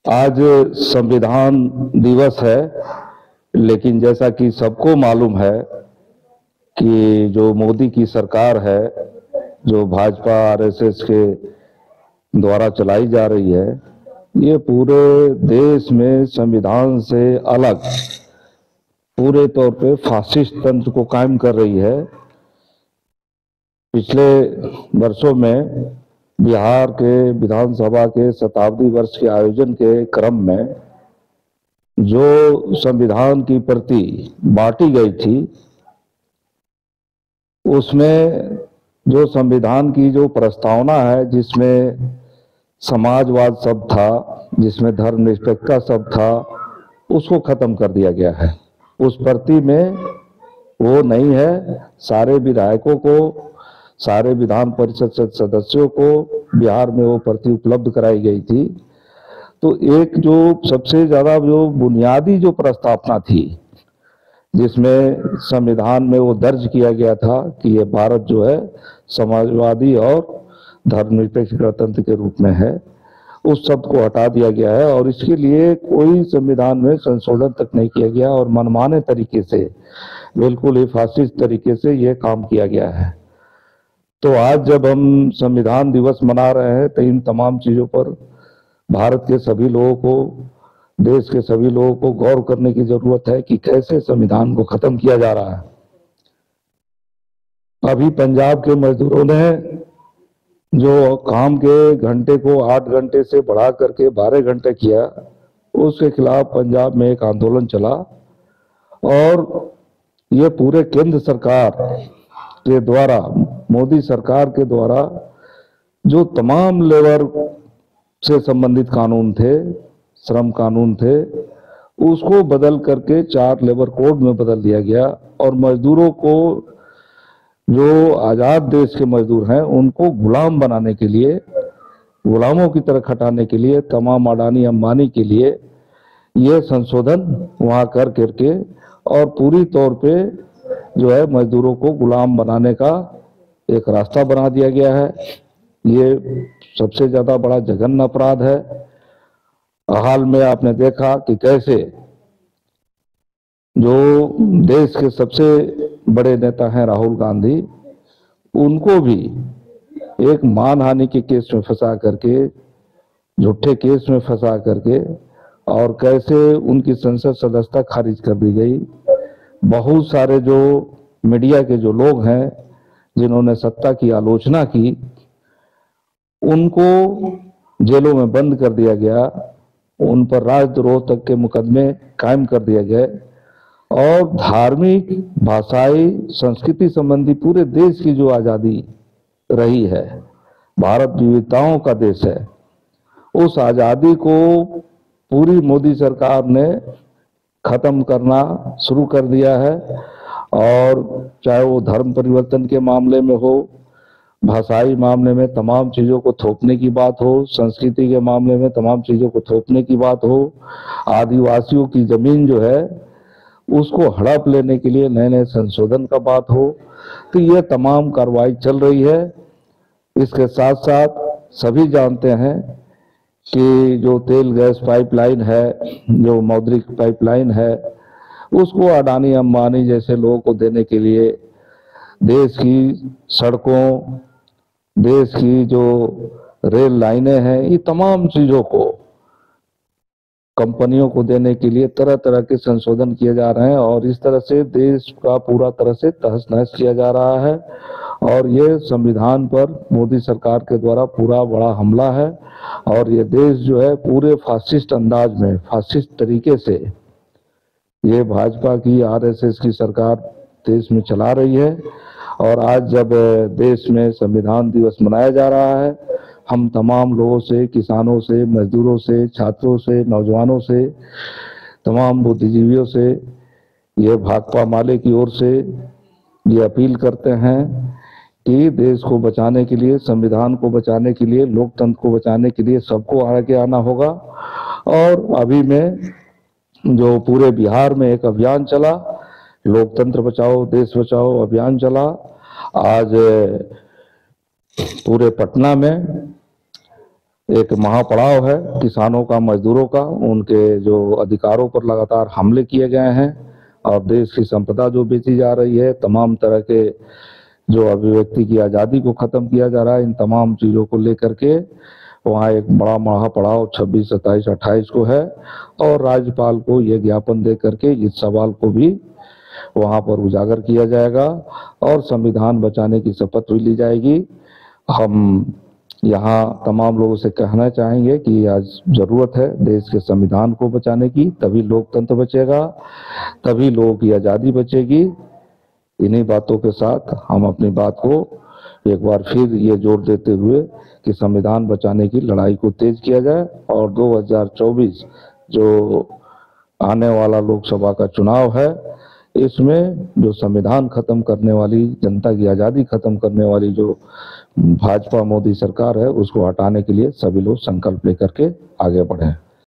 आज संविधान दिवस है, लेकिन जैसा कि सबको मालूम है कि जो मोदी की सरकार है, जो भाजपा आरएसएस के द्वारा चलाई जा रही है, ये पूरे देश में संविधान से अलग पूरे तौर पे फासिस्ट तंत्र को कायम कर रही है। पिछले वर्षों में बिहार के विधानसभा के शताब्दी वर्ष के आयोजन के क्रम में जो संविधान की प्रति बांटी गई थी, उसमें जो संविधान की जो प्रस्तावना है, जिसमें समाजवाद शब्द था, जिसमें धर्मनिरपेक्षता शब्द था, उसको खत्म कर दिया गया है। उस प्रति में वो नहीं है। सारे विधायकों को, सारे विधान परिषद सदस्यों को बिहार में वो प्रति उपलब्ध कराई गई थी। तो एक जो सबसे ज्यादा जो बुनियादी जो प्रस्तावना थी, जिसमें संविधान में वो दर्ज किया गया था कि ये भारत जो है समाजवादी और धर्मनिरपेक्ष गणतंत्र के रूप में है, उस शब्द को हटा दिया गया है और इसके लिए कोई संविधान में संशोधन तक नहीं किया गया और मनमाने तरीके से, बिल्कुल ही फासिस्ट तरीके से यह काम किया गया है। तो आज जब हम संविधान दिवस मना रहे हैं, तो इन तमाम चीजों पर भारत के सभी लोगों को, देश के सभी लोगों को गौर करने की जरूरत है कि कैसे संविधान को खत्म किया जा रहा है। अभी पंजाब के मजदूरों ने जो काम के घंटे को 8 घंटे से बढ़ा करके 12 घंटे किया, उसके खिलाफ पंजाब में एक आंदोलन चला और ये पूरे केंद्र सरकार के द्वारा, मोदी सरकार के द्वारा जो तमाम लेबर से संबंधित कानून थे, श्रम कानून थे, उसको बदल करके 4 लेबर कोड में बदल दिया गया और मजदूरों को, जो आजाद देश के मजदूर हैं, उनको गुलाम बनाने के लिए, गुलामों की तरह खटाने के लिए, तमाम अडानी अंबानी के लिए ये संशोधन वहां कर करके और पूरी तौर पे जो है मजदूरों को गुलाम बनाने का एक रास्ता बना दिया गया है। ये सबसे ज्यादा बड़ा जघन्य अपराध है। हाल में आपने देखा कि कैसे जो देश के सबसे बड़े नेता हैं राहुल गांधी, उनको भी एक मानहानि के केस में फंसा करके, झूठे केस में फंसा करके, और कैसे उनकी संसद सदस्यता खारिज कर दी गई। बहुत सारे जो मीडिया के जो लोग हैं, जिन्होंने सत्ता की आलोचना की, उनको जेलों में बंद कर दिया गया, उन पर राजद्रोह तक के मुकदमे कायम कर दिए गए और धार्मिक, भाषाई, संस्कृति संबंधी पूरे देश की जो आजादी रही है, भारत विविधताओं का देश है, उस आजादी को पूरी मोदी सरकार ने खत्म करना शुरू कर दिया है। और चाहे वो धर्म परिवर्तन के मामले में हो, भाषाई मामले में तमाम चीजों को थोपने की बात हो, संस्कृति के मामले में तमाम चीजों को थोपने की बात हो, आदिवासियों की जमीन जो है उसको हड़प लेने के लिए नए नए संशोधन का बात हो, तो ये तमाम कार्रवाई चल रही है। इसके साथ साथ सभी जानते हैं कि जो तेल गैस पाइपलाइन है, जो मौद्रिक पाइपलाइन है, उसको अडानी अंबानी जैसे लोगों को देने के लिए देश की सड़कों, देश की जो रेल लाइनें हैं, ये तमाम चीजों को कंपनियों को देने के लिए तरह तरह के संशोधन किए जा रहे हैं और इस तरह से देश का पूरा तरह से तहस नहस किया जा रहा है। और ये संविधान पर मोदी सरकार के द्वारा पूरा बड़ा हमला है और ये देश जो है पूरे फासिस्ट अंदाज में, फासिस्ट तरीके से ये भाजपा की, आरएसएस की सरकार देश में चला रही है। और आज जब देश में संविधान दिवस मनाया जा रहा है, हम तमाम लोगों से, किसानों से, मजदूरों से, छात्रों से, नौजवानों से, तमाम बुद्धिजीवियों से, ये भाकपा माले की ओर से ये अपील करते हैं कि देश को बचाने के लिए, संविधान को बचाने के लिए, लोकतंत्र को बचाने के लिए सबको आगे आना होगा। और अभी में जो पूरे बिहार में एक अभियान चला, लोकतंत्र बचाओ देश बचाओ अभियान चला। आज पूरे पटना में एक महापड़ाव है किसानों का, मजदूरों का, उनके जो अधिकारों पर लगातार हमले किए गए हैं और देश की संपदा जो बेची जा रही है, तमाम तरह के जो अभिव्यक्ति की आज़ादी को खत्म किया जा रहा है, इन तमाम चीज़ों को लेकर के वहाँ एक बड़ा महापड़ाव 26, 27, 28 को है और राज्यपाल को ये ज्ञापन दे करके इस सवाल को भी वहाँ पर उजागर किया जाएगा और संविधान बचाने की शपथ भी ली जाएगी। हम यहाँ तमाम लोगों से कहना चाहेंगे कि आज जरूरत है देश के संविधान को बचाने की, तभी लोकतंत्र बचेगा, तभी लोगों की आज़ादी बचेगी। इन्हीं बातों के साथ हम अपनी बात को एक बार फिर ये जोर देते हुए कि संविधान बचाने की लड़ाई को तेज किया जाए और 2024 जो आने वाला लोकसभा का चुनाव है, इसमें जो संविधान खत्म करने वाली, जनता की आज़ादी खत्म करने वाली जो भाजपा मोदी सरकार है, उसको हटाने के लिए सभी लोग संकल्प लेकर के आगे बढ़े।